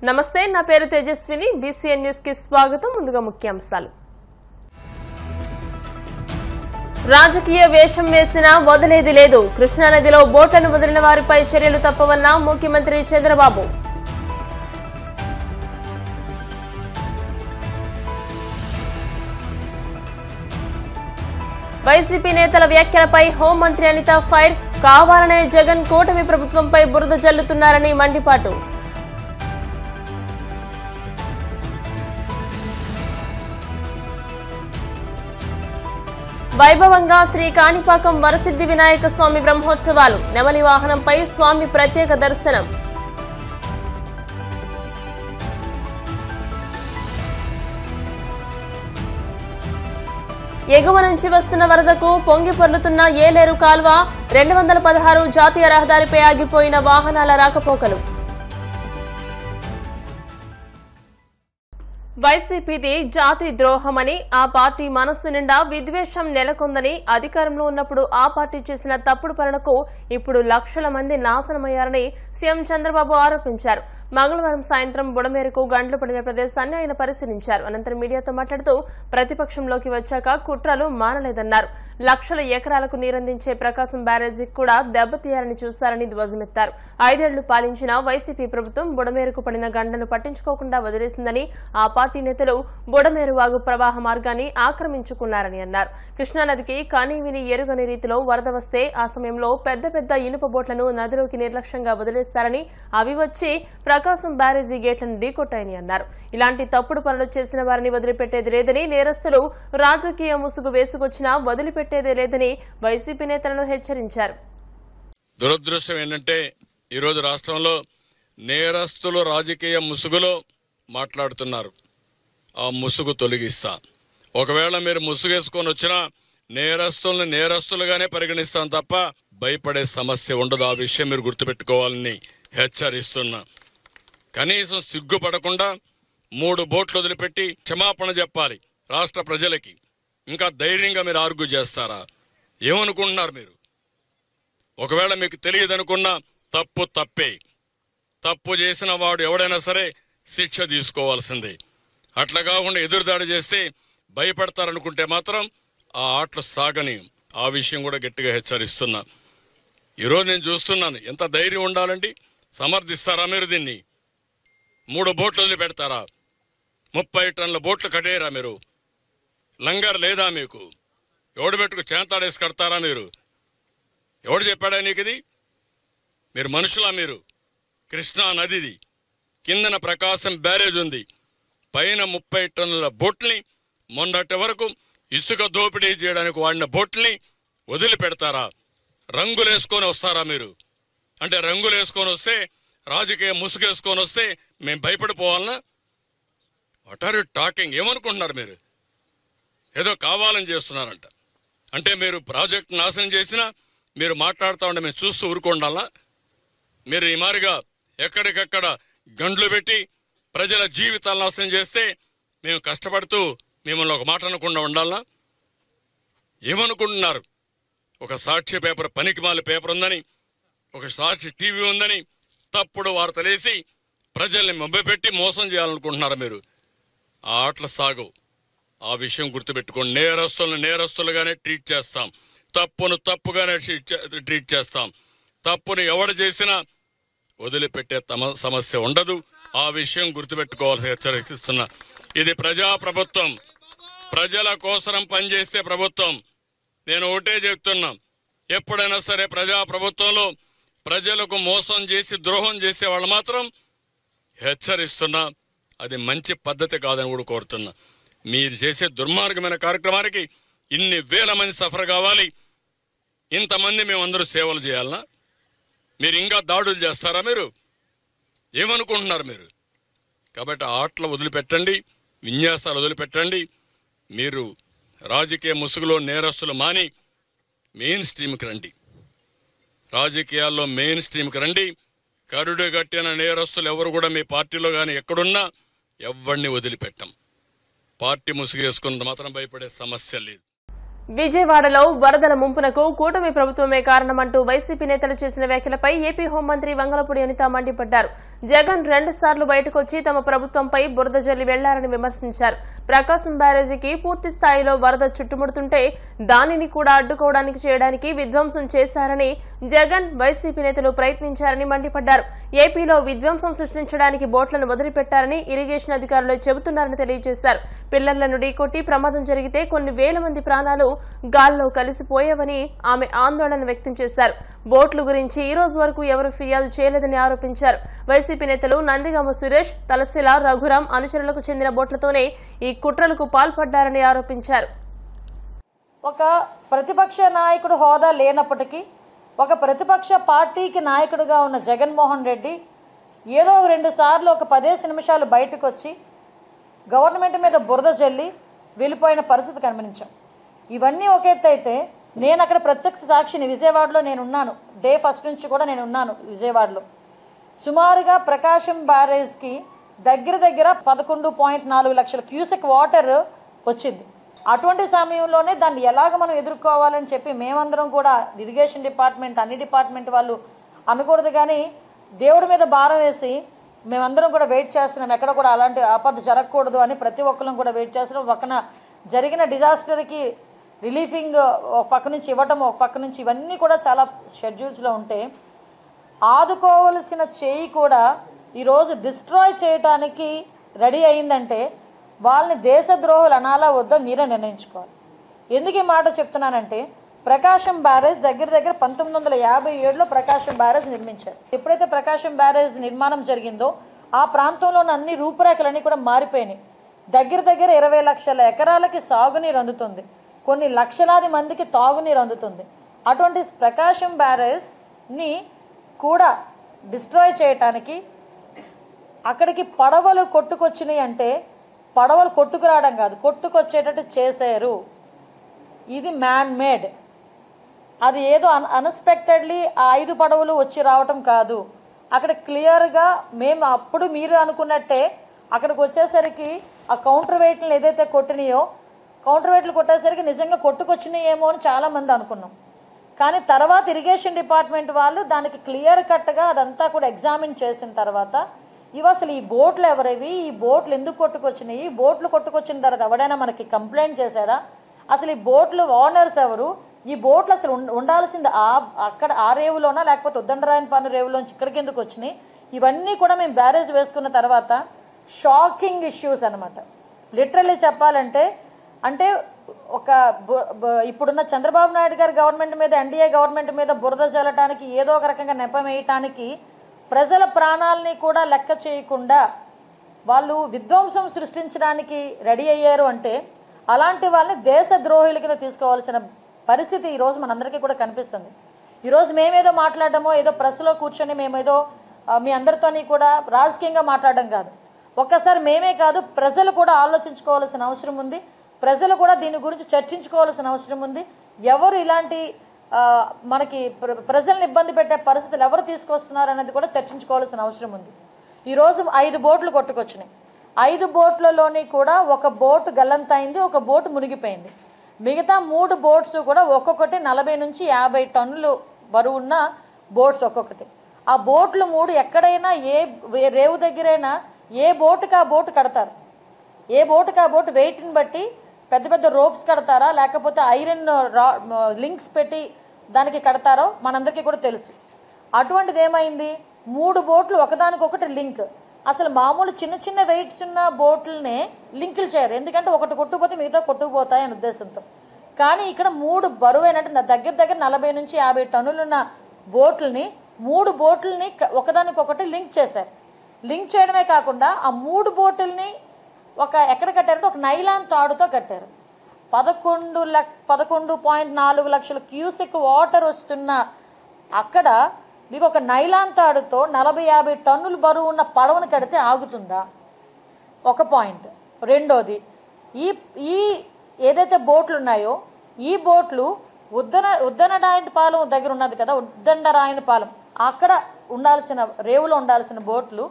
నమస్తే, నా పేరు తేజస్విని. బీసీఎన్ న్యూస్ కి స్వాగతం. ముందుగా ముఖ్యాంశాలు. రాజకీయ వేషం వేసినా వదిలేది లేదు. కృష్ణానదిలో బోట్లను వదిలిన వారిపై చర్యలు తప్పవన్న ముఖ్యమంత్రి చంద్రబాబు. వైసీపీ నేతల వ్యాఖ్యలపై హోంమంత్రి అనిత ఫైర్. కావాలనే జగన్ కూటమి ప్రభుత్వంపై బురద జల్లుతున్నారని మండిపాటు. వైభవంగా శ్రీ కాణిపాకం వరసిద్ధి వినాయక స్వామి బ్రహ్మోత్సవాలు. నెమలి వాహనంపై స్వామి ప్రత్యేక దర్శనం. ఎగువ నుంచి వస్తున్న వరదకు పొంగి పొర్లుతున్న ఏలేరు కాల్వ. 216 జాతీయ రహదారిపై ఆగిపోయిన వాహనాల రాకపోకలు. వైసీపీది జాతి ద్రోహమని, ఆ పార్టీ మనస్సు నిండా విద్వేషం నెలకొందని, అధికారంలో ఉన్నప్పుడు ఆ పార్టీ చేసిన తప్పుడు పనులకు ఇప్పుడు లక్షల మంది నాశనమయ్యారని సీఎం చంద్రబాబు ఆరోపించారు. మంగళవారం సాయంత్రం బుడమేరకు గంటలు పడిన ప్రదేశాన్ని ఆయన పరిశీలించారు. అనంతరం మీడియాతో మాట్లాడుతూ ప్రతిపక్షంలోకి వచ్చాక కుట్రలు మానలేదన్నారు. లక్షల ఎకరాలకు నీరందించే ప్రకాశం బ్యారేజీకి కూడా దెబ్బతీయాలని చూశారని ధ్వజమెత్తారు. 5 ఏళ్లు పాలించిన వైసీపీ ప్రభుత్వం బుడమేరకు పడిన గంటను పట్టించుకోకుండా వదిలేసిందని, ఆ పార్టీ నేతలు బుడమేరు వాగు ప్రవాహ మార్గాన్ని ఆక్రమించుకున్నారని అన్నారు. కృష్ణానదికి కనీవిని ఎరుగని రీతిలో వరద వస్తే ఆ సమయంలో పెద్ద పెద్ద ఇనుప బోట్లను నదిలోకి నిర్లక్ష్యంగా వదిలేస్తారని, అవి వచ్చి ప్రకాశం బ్యారేజీ గేట్లను ఢీకొట్టాయని అన్నారు. ఇలాంటి తప్పుడు పనులు చేసిన వారిని వదిలిపెట్టేది లేదని, నేరస్తులు రాజకీయ ముసుగు వేసుకొచ్చినా వదిలిపెట్టేదే లేదని వైసీపీ నేతలను హెచ్చరించారు. దురదృష్టం ఏంటంటే ఈరోజు రాష్ట్రంలో నేరస్తులు రాజకీయ ముసుగులో మాట్లాడుతున్నారు. ఆ ముసుగు తొలగిస్తా. ఒకవేళ మీరు ముసుగేసుకొని వచ్చినా నేరస్తుల్ని నేరస్తులుగానే పరిగణిస్తాం తప్ప భయపడే సమస్య ఉండదు. ఆ విషయం మీరు గుర్తుపెట్టుకోవాలని హెచ్చరిస్తున్నా. కనీసం సిగ్గుపడకుండా 3 బోట్లు వదిలిపెట్టి క్షమాపణ చెప్పాలి రాష్ట్ర ప్రజలకి. ఇంకా ధైర్యంగా మీరు ఆర్గ్యూ చేస్తారా? ఏమనుకుంటున్నారు మీరు? ఒకవేళ మీకు తెలియదనుకున్నా తప్పు తప్పే. తప్పు చేసిన వాడు ఎవడైనా సరే శిక్ష తీసుకోవాల్సిందే. అట్లా కాకుండా ఎదురుదాడి చేస్తే భయపడతారనుకుంటే మాత్రం ఆ ఆటలు సాగని. ఆ విషయం కూడా గట్టిగా హెచ్చరిస్తున్నా. ఈరోజు నేను చూస్తున్నాను, ఎంత ధైర్యం ఉండాలండి. సమర్థిస్తారా మీరు దీన్ని? 3 బోట్లు వదిలిపెడతారా? 30 టన్నుల బోట్లు కట్టేయరా మీరు? లంగర్ లేదా మీకు? ఎవడు పెట్టుకు చేంతాడేసి కడతారా మీరు? ఎవడు చెప్పాడా నీకు ఇది? మీరు మనుషులా? మీరు కృష్ణా నదిది కిందన ప్రకాశం బ్యారేజ్ ఉంది. పైన 30 టన్నుల బోట్ని, మొన్నటి వరకు ఇసుక దోపిడీ చేయడానికి వాడిన బోట్ని వదిలిపెడతారా? రంగులేసుకొని వస్తారా మీరు? అంటే రంగులేసుకొని వస్తే, రాజకీయ ముసుగేసుకొని వస్తే మేము భయపడిపోవాలనా? What are you talking? ఏమనుకుంటున్నారు మీరు? ఏదో కావాలని చేస్తున్నారంట. అంటే మీరు ప్రాజెక్టు నాశనం చేసినా మీరు మాట్లాడుతూ ఉంటే మేము చూస్తూ ఊరుకోండాలా? మీరు ఈ మారిగా ఎక్కడికక్కడ గండ్లు పెట్టి ప్రజల జీవితాలు నాశనం చేస్తే మేము కష్టపడుతూ మిమ్మల్ని ఒక మాట అనకుండా ఉండాలా? ఏమనుకుంటున్నారు? ఒక సాక్షి పేపర్, పనికిమాల పేపర్ ఉందని, ఒక సాక్షి టీవీ ఉందని తప్పుడు వార్తలేసి ప్రజల్ని మభ్యపెట్టి మోసం చేయాలనుకుంటున్నారు మీరు. ఆ ఆటలు సాగు. ఆ విషయం గుర్తుపెట్టుకోండి. నేరస్తులను నేరస్తులుగానే ట్రీట్ చేస్తాం. తప్పును తప్పుగానే ట్రీట్ చేస్తాం. తప్పును ఎవడు చేసినా వదిలిపెట్టే సమస్య ఉండదు. ఆ విషయం గుర్తుపెట్టుకోవాల్సి హెచ్చరిస్తున్నా. ఇది ప్రజా ప్రభుత్వం, ప్రజల కోసం పనిచేసే ప్రభుత్వం. నేను ఒకటే చెప్తున్నా, ఎప్పుడైనా సరే ప్రజా ప్రభుత్వంలో ప్రజలకు మోసం చేసి ద్రోహం చేసే వాళ్ళు మాత్రం హెచ్చరిస్తున్నా, అది మంచి పద్ధతి కాదని కూడా కోరుతున్నా. మీరు చేసే దుర్మార్గమైన కార్యక్రమానికి ఇన్ని వేల మంది సఫర్ కావాలి, ఇంతమంది మేమందరూ సేవలు చేయాలనా? మీరు ఇంకా దాడులు చేస్తారా? మీరు ఏమనుకుంటున్నారు మీరు? కాబట్టి ఆటలు వదిలిపెట్టండి, విన్యాసాలు వదిలిపెట్టండి. మీరు రాజకీయ ముసుగులో నేరస్తులు మాని మెయిన్ స్ట్రీమ్కి రండి. రాజకీయాల్లో మెయిన్ స్ట్రీమ్కి రండి. కరుడు గట్టిన నేరస్తులు ఎవరు కూడా మీ పార్టీలో కానీ ఎక్కడున్నా ఎవరిని వదిలిపెట్టం. పార్టీ ముసుగేసుకున్నంత మాత్రం భయపడే సమస్య లేదు. విజయవాడలో వరదల ముంపునకు కూటమి ప్రభుత్వమే కారణమంటూ వైసీపీ నేతలు చేసిన వ్యాఖ్యలపై ఏపీ హోంమంత్రి వంగలపూడి అనిత మండిపడ్డారు. జగన్ 2 సార్లు బయటకొచ్చి తమ ప్రభుత్వంపై బురద జల్లి వెళ్లారని విమర్శించారు. ప్రకాశం బ్యారేజీకి పూర్తి స్థాయిలో వరద చుట్టుముడుతుంటే దానిని కూడా అడ్డుకోవడానికి చేయడానికి విధ్వంసం చేశారని జగన్ వైసీపీ నేతలు ప్రయత్నించారని మండిపడ్డారు. ఏపీలో విధ్వంసం సృష్టించడానికి బోట్లను వదిలిపెట్టారని ఇరిగేషన్ అధికారులు చెబుతున్నారని తెలియజేశారు. పిల్లర్లను ఢీకొట్టి ప్రమాదం జరిగితే కొన్ని వేల మంది ప్రాణాలు గాల్లో కలిసిపోయేవని ఆమె ఆందోళన వ్యక్తం చేశారు. బోట్ల గురించి ఈ రోజు వరకు ఎవరు ఫిర్యాదు చేయలేదని ఆరోపించారు. వైసీపీ నేతలు నందిగామ సురేష్, తలశిల రఘురాం అనుచరులకు చెందిన బోట్లతోనే ఈ కుట్రలకు పాల్పడ్డారని ఆరోపించారు. ఒక ప్రతిపక్ష నాయకుడు హోదా లేనప్పటికీ ఒక ప్రతిపక్ష పార్టీకి నాయకుడిగా ఉన్న జగన్మోహన్ రెడ్డి ఏదో 2 సార్లు ఒక 10 నిమిషాలు బయటకు వచ్చి గవర్నమెంట్ మీద బురద జల్లి వెళ్ళిపోయిన పరిస్థితి గమనించాం. ఇవన్నీ ఒక ఎత్తు అయితే నేను అక్కడ ప్రత్యక్ష సాక్షిని, విజయవాడలో నేనున్నాను. డే 1 నుంచి కూడా నేను ఉన్నాను విజయవాడలో. సుమారుగా ప్రకాశం బ్యారేజ్కి దగ్గర 11.4 లక్షల క్యూసెక్ వాటర్ వచ్చింది. అటువంటి సమయంలోనే దాన్ని ఎలాగ మనం ఎదుర్కోవాలని చెప్పి మేమందరం కూడా ఇరిగేషన్ డిపార్ట్మెంట్, అన్ని డిపార్ట్మెంట్ వాళ్ళు అనకూడదు కానీ దేవుడి మీద భారం వేసి మేమందరం కూడా వెయిట్ చేస్తున్నాం. ఎక్కడ కూడా అలాంటి ఆపద జరగకూడదు అని ప్రతి ఒక్కరం కూడా వెయిట్ చేస్తున్నాం. పక్కన జరిగిన డిజాస్టర్కి రిలీఫింగ్ ఒక పక్క నుంచి ఇవ్వటం, ఒక పక్క నుంచి ఇవన్నీ కూడా చాలా షెడ్యూల్స్లో ఉంటే ఆదుకోవలసిన చేయి కూడా ఈరోజు డిస్ట్రాయ్ చేయడానికి రెడీ అయిందంటే వాళ్ళని దేశద్రోహులు అనాలా వద్దో మీరే నిర్ణయించుకోవాలి. ఎందుకు ఈ మాట చెప్తున్నానంటే ప్రకాశం బ్యారేజ్ దగ్గర 1957లో ప్రకాశం బ్యారేజ్ నిర్మించారు. ఎప్పుడైతే ప్రకాశం బ్యారేజ్ నిర్మాణం జరిగిందో ఆ ప్రాంతంలోని అన్ని రూపురేఖలన్నీ కూడా మారిపోయినాయి. దగ్గర 20 లక్షల ఎకరాలకి సాగునీరు అందుతుంది, కొన్ని లక్షలాది మందికి తాగునీరు అందుతుంది. అటువంటి ప్రకాశం బ్యారేజ్ని కూడా డిస్ట్రాయ్ చేయటానికి అక్కడికి పడవలు కొట్టుకొచ్చినాయి అంటే పడవలు కొట్టుకురావడం కాదు, కొట్టుకొచ్చేటట్టు చేశారు. ఇది మ్యాన్ మేడ్. అది ఏదో అన్ఎక్స్పెక్టెడ్లీ ఆ 5 పడవలు వచ్చి రావటం కాదు. అక్కడ క్లియర్గా మేము అప్పుడు మీరు అనుకున్నట్టే అక్కడికి వచ్చేసరికి ఆ కౌంటర్ వెయిట్లను ఏదైతే కొట్టినాయో కౌంటర్ వెయిట్లు కొట్టేసరికి నిజంగా కొట్టుకొచ్చినాయేమో అని చాలామంది అనుకున్నాం. కానీ తర్వాత ఇరిగేషన్ డిపార్ట్మెంట్ వాళ్ళు దానికి క్లియర్ కట్గా అదంతా కూడా ఎగ్జామిన్ చేసిన తర్వాత ఇవి అసలు ఈ బోట్లు ఎవరివి, ఈ బోట్లు ఎందుకు కొట్టుకొచ్చినాయి, బోట్లు కొట్టుకొచ్చిన తర్వాత ఎవడైనా మనకి కంప్లైంట్ చేశారా, అసలు ఈ బోట్లు ఓనర్స్ ఎవరు, ఈ బోట్లు అసలు ఉండాల్సింది అక్కడ ఆ రేవులోనా లేకపోతే ఉద్దండరాయనపాలెం రేవులోంచి ఇక్కడికి ఎందుకు వచ్చినాయి, ఇవన్నీ కూడా మేము బ్యారేజ్ వేసుకున్న తర్వాత షాకింగ్ ఇష్యూస్ అనమాట. లిటరల్లీ చెప్పాలంటే అంటే ఒక ఇప్పుడున్న చంద్రబాబు నాయుడు గారి గవర్నమెంట్ మీద, ఎన్డీఏ గవర్నమెంట్ మీద బురద జల్లటానికి ఏదో ఒక రకంగా నెపం వేయటానికి ప్రజల ప్రాణాలని కూడా లెక్క చేయకుండా వాళ్ళు విధ్వంసం సృష్టించడానికి రెడీ అయ్యారు అంటే అలాంటి వాళ్ళని దేశద్రోహుల కింద తీసుకోవాల్సిన పరిస్థితి ఈరోజు మనందరికీ కూడా కనిపిస్తుంది. ఈరోజు మేమేదో మాట్లాడడమో ఏదో ప్రెస్లో కూర్చొని మేమేదో మీ అందరితోని కూడా రాజకీయంగా మాట్లాడడం కాదు. ఒక్కసారి మేమే కాదు ప్రజలు కూడా ఆలోచించుకోవాల్సిన అవసరం ఉంది. ప్రజలు కూడా దీని గురించి చర్చించుకోవాల్సిన అవసరం ఉంది. ఎవరు ఇలాంటి మనకి ప్రజల్ని ఇబ్బంది పెట్టే పరిస్థితులు ఎవరు తీసుకొస్తున్నారు అనేది కూడా చర్చించుకోవాల్సిన అవసరం ఉంది. ఈరోజు 5 బోట్లు కొట్టుకొచ్చినాయి. 5 బోట్లలోని కూడా ఒక బోటు గల్లంతైంది, ఒక బోటు మునిగిపోయింది. మిగతా 3 బోట్స్ కూడా ఒక్కొక్కటి 40 నుంచి 50 టన్నులు బరువున్న బోట్స్ ఒక్కొక్కటి. ఆ బోట్లు 3 ఎక్కడైనా ఏ రేవు దగ్గరైనా ఏ బోటుకి ఆ బోటు కడతారు, ఏ బోటుకి ఆ బోటు వెయిట్ని బట్టి పెద్ద పెద్ద రోప్స్ కడతారా లేకపోతే ఐరన్ లింక్స్ పెట్టి దానికి కడతారో మనందరికీ కూడా తెలుసు. అటువంటిది ఏమైంది, 3 బోట్లు ఒకదానికొకటి లింక్. అసలు మామూలు చిన్న చిన్న వెయిట్స్ ఉన్న బోట్లనే లింకులు చేయరు, ఎందుకంటే ఒకటి కొట్టుకుపోతే మిగతా కొట్టుకుపోతాయి అనే ఉద్దేశంతో. కానీ ఇక్కడ 3 బరువైనట్టు దగ్గర 40 నుంచి 50 టన్నులున్న బోట్లని 3 బోట్లని ఒకదానికొకటి లింక్ చేశారు. లింక్ చేయడమే కాకుండా ఆ 3 బోటుల్ని ఎక్కడ కట్టారంటే ఒక నైలాన్ తాడుతో కట్టారు. 11.4 లక్షల క్యూసెక్ వాటర్ వస్తున్న అక్కడ మీకు ఒక నైలాన్ తాడుతో 40-50 టన్నులు బరువు ఉన్న పడవను కడితే ఆగుతుందా? ఒక పాయింట్. రెండోది, ఈ ఏదైతే బోట్లు ఉన్నాయో ఈ బోట్లు ఉద్దనరాయనపాలెం దగ్గర ఉన్నది కదా, ఉద్దండరాయనపాలెం అక్కడ ఉండాల్సిన రేవులో ఉండాల్సిన బోట్లు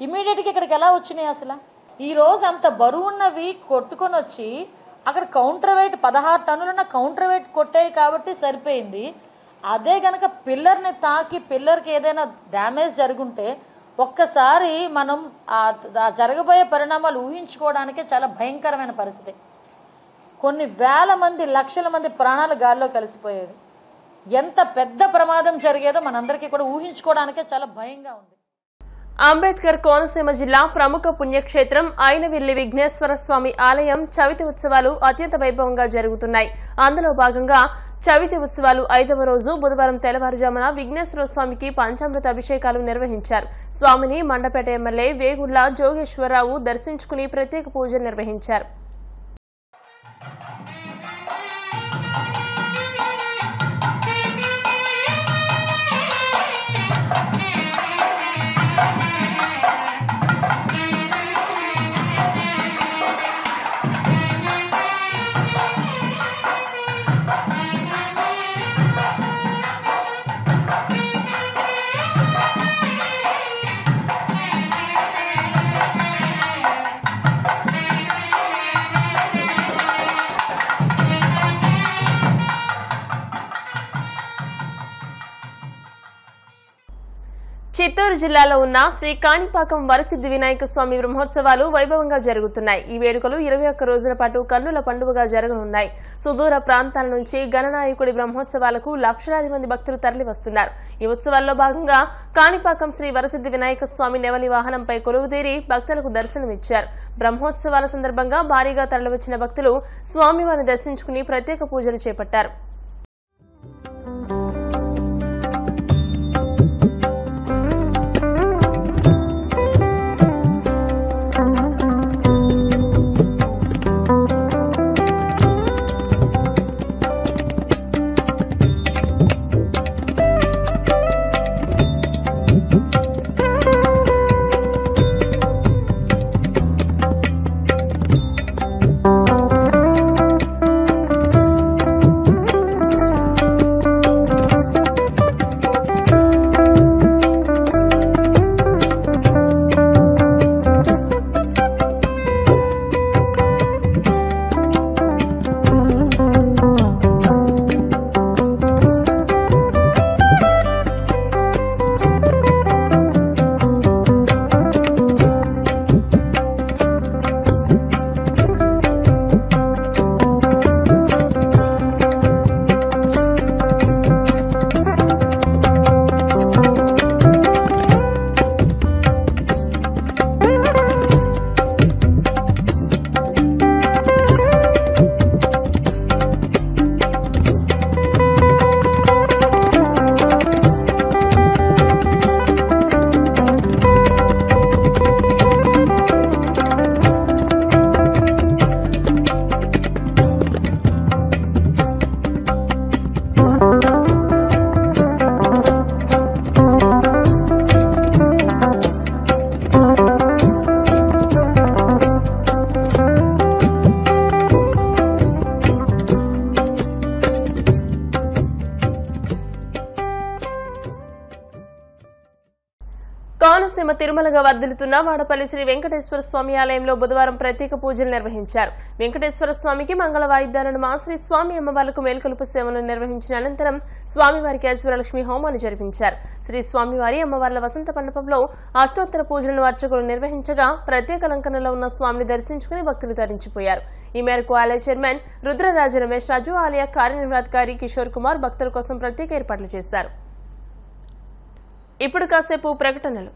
ఇమీడియట్గా ఇక్కడికి ఎలా వచ్చినాయి? అసలు ఈరోజు అంత బరువున్నవి కొట్టుకొని వచ్చి అక్కడ కౌంటర్ వెయిట్ 16 టన్నులున్న కౌంటర్ వెయిట్ కొట్టాయి కాబట్టి సరిపోయింది. అదే కనుక పిల్లర్ని తాకి పిల్లర్కి ఏదైనా డ్యామేజ్ జరుగుంటే ఒక్కసారి మనం జరగబోయే పరిణామాలు ఊహించుకోవడానికే చాలా భయంకరమైన పరిస్థితి. కొన్ని వేల మంది లక్షల మంది ప్రాణాలు గాల్లో కలిసిపోయేది. ఎంత పెద్ద ప్రమాదం జరిగేదో మనందరికీ కూడా ఊహించుకోవడానికే చాలా భయంగా ఉంది. అంబేద్కర్ కోనసీమ జిల్లా ప్రముఖ పుణ్యక్షేత్రం అయినవిల్లి విఘ్నేశ్వర స్వామి ఆలయం చవితి ఉత్సవాలు అత్యంత వైభవంగా జరుగుతున్నాయి. అందులో భాగంగా చవితి ఉత్సవాలు 5వ రోజు బుధవారం తెల్లవారుజామున విఘ్నేశ్వర స్వామికి పంచామృత అభిషేకాలు నిర్వహించారు. స్వామిని మండపేట ఎమ్మెల్యే వేగుళ్ల జోగేశ్వరరావు దర్శించుకుని ప్రత్యేక పూజలు నిర్వహించారు. చిత్తూరు జిల్లాలో ఉన్న శ్రీ కాణిపాకం వరసిద్ధి వినాయక స్వామి బ్రహ్మోత్సవాలు వైభవంగా జరుగుతున్నాయి. ఈ వేడుకలు 21 రోజుల పాటు కన్నుల పండుగగా జరగనున్నాయి. సుదూర ప్రాంతాల నుంచి గణనాయకుడి బ్రహ్మోత్సవాలకు లక్షలాది మంది భక్తులు తరలివస్తున్నారు. ఈ ఉత్సవాల్లో భాగంగా కాణిపాకం శ్రీ వరసిద్ధి వినాయక స్వామి నెవలి వాహనంపై కొలువుతీరి భక్తులకు దర్శనమిచ్చారు. బ్రహ్మోత్సవాల సందర్భంగా భారీగా తరలివచ్చిన భక్తులు స్వామివారిని దర్శించుకుని ప్రత్యేక పూజలు చేపట్టారు. కోనసీమ తిరుమలగా వర్ధిల్లుతున్న వాడపల్లి శ్రీ వెంకటేశ్వర స్వామి ఆలయంలో బుధవారం ప్రత్యేక పూజలు నిర్వహించారు. వెంకటేశ్వర స్వామికి మంగళ వాయిద్యాలను మా శ్రీ స్వామి అమ్మవార్లకు మేల్కొలుపు సేవలను నిర్వహించిన అనంతరం స్వామివారికి ఐశ్వర్యలక్ష్మి హోమాన్ని జరిపించారు. శ్రీ స్వామివారి అమ్మవార్ల వసంత మండపంలో అష్టోత్తర పూజలను అర్చకులు నిర్వహించగా ప్రత్యేక అలంకరణలో ఉన్న స్వామిని దర్శించుకుని భక్తులు తరించిపోయారు. ఈ మేరకు ఆలయ చైర్మన్ రుద్రరాజు రమేష్ రాజు, ఆలయ కార్యనిర్వాహకారి కిషోర్ కుమార్ భక్తుల కోసం ప్రత్యేక ఏర్పాట్లు చేశారు. ఇప్పుడు కాసేపు ప్రకటనలు.